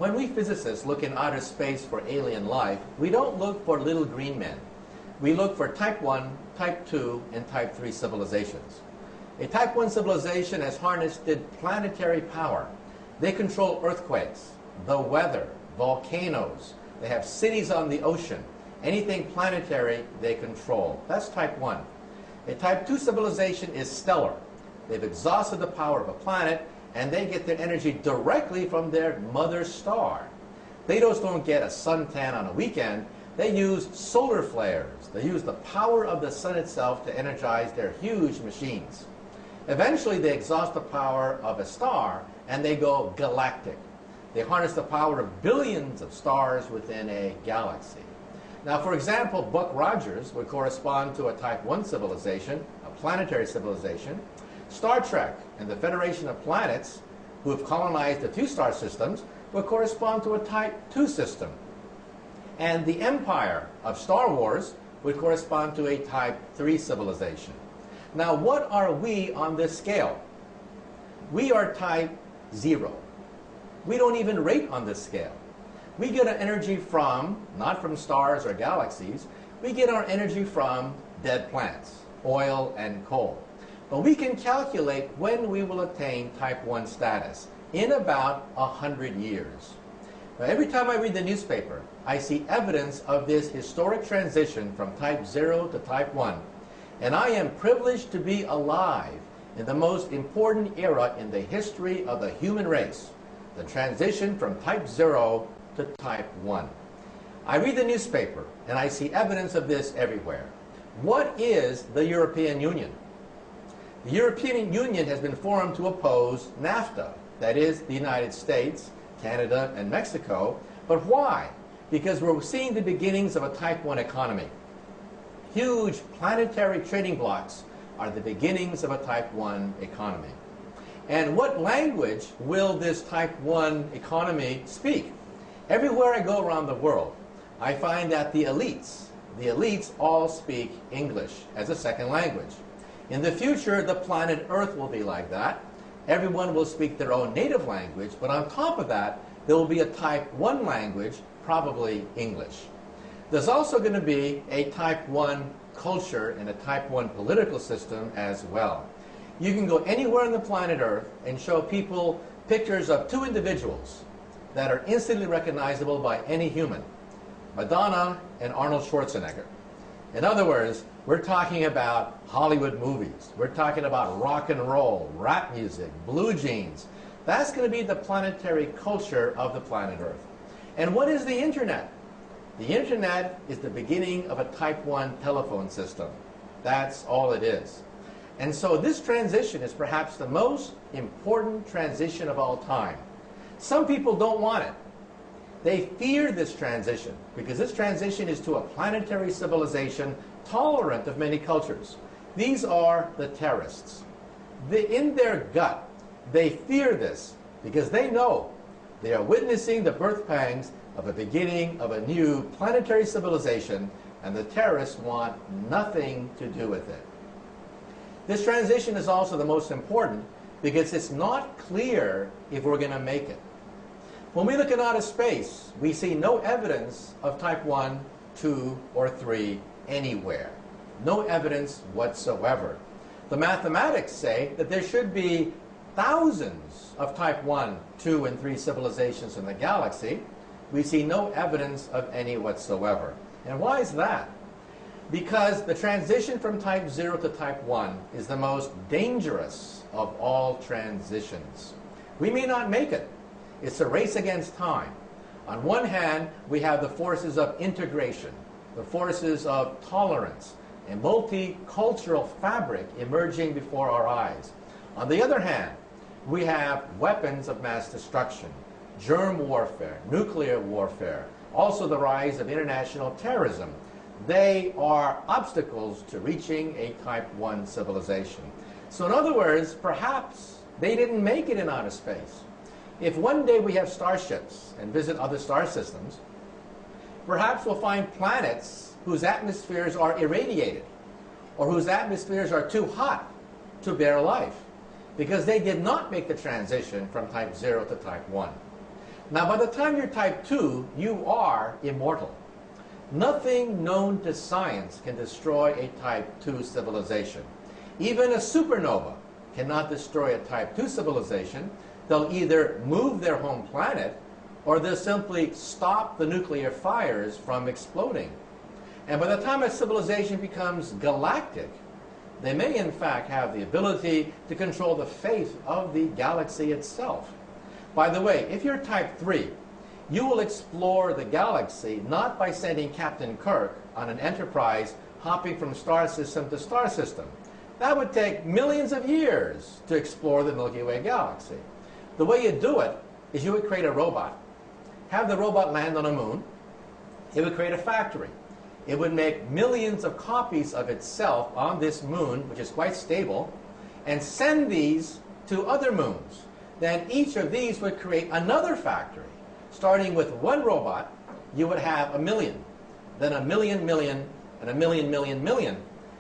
When we physicists look in outer space for alien life, we don't look for little green men. We look for type 1, type 2, and type 3 civilizations. A type 1 civilization has harnessed planetary power. They control earthquakes, the weather, volcanoes. They have cities on the ocean. Anything planetary, they control. That's type 1. A type 2 civilization is stellar. They've exhausted the power of a planet, and they get their energy directly from their mother star. They just don't get a suntan on a weekend. They use solar flares. They use the power of the sun itself to energize their huge machines. Eventually, they exhaust the power of a star, and they go galactic. They harness the power of billions of stars within a galaxy. Now, for example, Buck Rogers would correspond to a type 1 civilization, a planetary civilization. Star Trek and the Federation of Planets, who have colonized a few star systems, would correspond to a type 2 system. And the Empire of Star Wars would correspond to a type 3 civilization. Now, what are we on this scale? We are type 0. We don't even rate on this scale. We get our energy from, not from stars or galaxies, we get our energy from dead plants, oil and coal. But we can calculate when we will attain type 1 status, in about 100 years. Now, every time I read the newspaper, I see evidence of this historic transition from type 0 to type 1. And I am privileged to be alive in the most important era in the history of the human race, the transition from type 0 to type 1. I read the newspaper and I see evidence of this everywhere. What is the European Union? The European Union has been formed to oppose NAFTA, that is the United States, Canada, and Mexico. But why? Because we're seeing the beginnings of a type 1 economy. Huge planetary trading blocks are the beginnings of a type 1 economy. And what language will this type 1 economy speak? Everywhere I go around the world, I find that the elites all speak English as a second language. In the future, the planet Earth will be like that. Everyone will speak their own native language, but on top of that, there will be a type 1 language, probably English. There's also going to be a type 1 culture and a type 1 political system as well. You can go anywhere on the planet Earth and show people pictures of two individuals that are instantly recognizable by any human, Madonna and Arnold Schwarzenegger. In other words, we're talking about Hollywood movies. We're talking about rock and roll, rap music, blue jeans. That's going to be the planetary culture of the planet Earth. And what is the Internet? The Internet is the beginning of a type 1 telephone system. That's all it is. And so this transition is perhaps the most important transition of all time. Some people don't want it. They fear this transition because this transition is to a planetary civilization tolerant of many cultures. These are the terrorists. In their gut, they fear this because they know they are witnessing the birth pangs of a beginning of a new planetary civilization, and the terrorists want nothing to do with it. This transition is also the most important because it's not clear if we're going to make it. When we look at outer space, we see no evidence of type 1, 2, or 3 anywhere. No evidence whatsoever. The mathematics say that there should be thousands of type 1, 2, and 3 civilizations in the galaxy. We see no evidence of any whatsoever. And why is that? Because the transition from type 0 to type 1 is the most dangerous of all transitions. We may not make it. It's a race against time. On one hand, we have the forces of integration, the forces of tolerance, a multicultural fabric emerging before our eyes. On the other hand, we have weapons of mass destruction, germ warfare, nuclear warfare, also the rise of international terrorism. They are obstacles to reaching a type 1 civilization. So in other words, perhaps they didn't make it in outer space. If one day we have starships and visit other star systems, perhaps we'll find planets whose atmospheres are irradiated or whose atmospheres are too hot to bear life because they did not make the transition from type 0 to type 1. Now, by the time you're type 2, you are immortal. Nothing known to science can destroy a type 2 civilization. Even a supernova cannot destroy a type 2 civilization. They'll either move their home planet or they'll simply stop the nuclear fires from exploding. And by the time a civilization becomes galactic, they may in fact have the ability to control the fate of the galaxy itself. By the way, if you're type 3, you will explore the galaxy not by sending Captain Kirk on an Enterprise hopping from star system to star system. That would take millions of years to explore the Milky Way galaxy. The way you do it is you would create a robot, have the robot land on a moon, it would create a factory. It would make millions of copies of itself on this moon, which is quite stable, and send these to other moons. Then each of these would create another factory. Starting with one robot, you would have 1,000,000, then 1,000,000,000,000, and 1,000,000,000,000,000,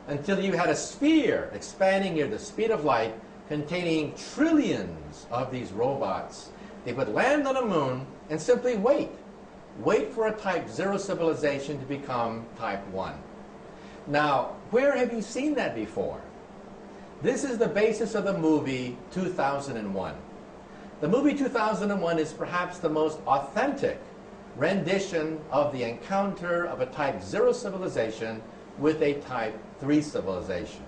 until you had a sphere expanding near the speed of light, containing trillions of these robots. They would land on a moon and simply wait for a type 0 civilization to become type 1. Now, where have you seen that before? This is the basis of the movie 2001. The movie 2001 is perhaps the most authentic rendition of the encounter of a type 0 civilization with a type 3 civilization.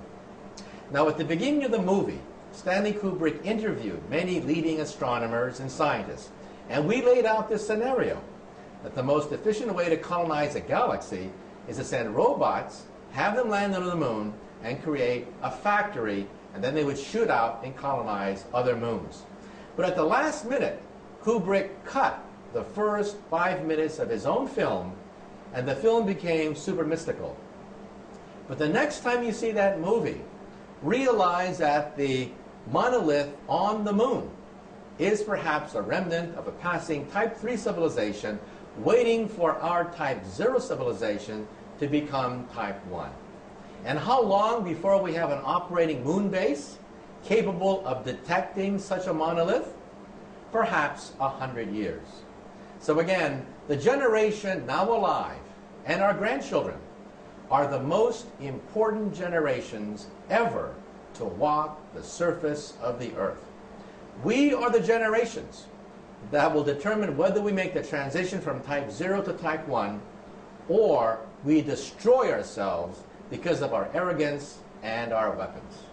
Now, at the beginning of the movie, Stanley Kubrick interviewed many leading astronomers and scientists, and we laid out this scenario, that the most efficient way to colonize a galaxy is to send robots, have them land on the moon, and create a factory, and then they would shoot out and colonize other moons. But at the last minute, Kubrick cut the first 5 minutes of his own film, and the film became super mystical. But the next time you see that movie, realize that the monolith on the moon is perhaps a remnant of a passing type 3 civilization waiting for our type 0 civilization to become type 1. And how long before we have an operating moon base capable of detecting such a monolith? Perhaps 100 years. So again, the generation now alive and our grandchildren are the most important generations ever to walk the surface of the earth. We are the generations that will determine whether we make the transition from type 0 to type 1 or we destroy ourselves because of our arrogance and our weapons.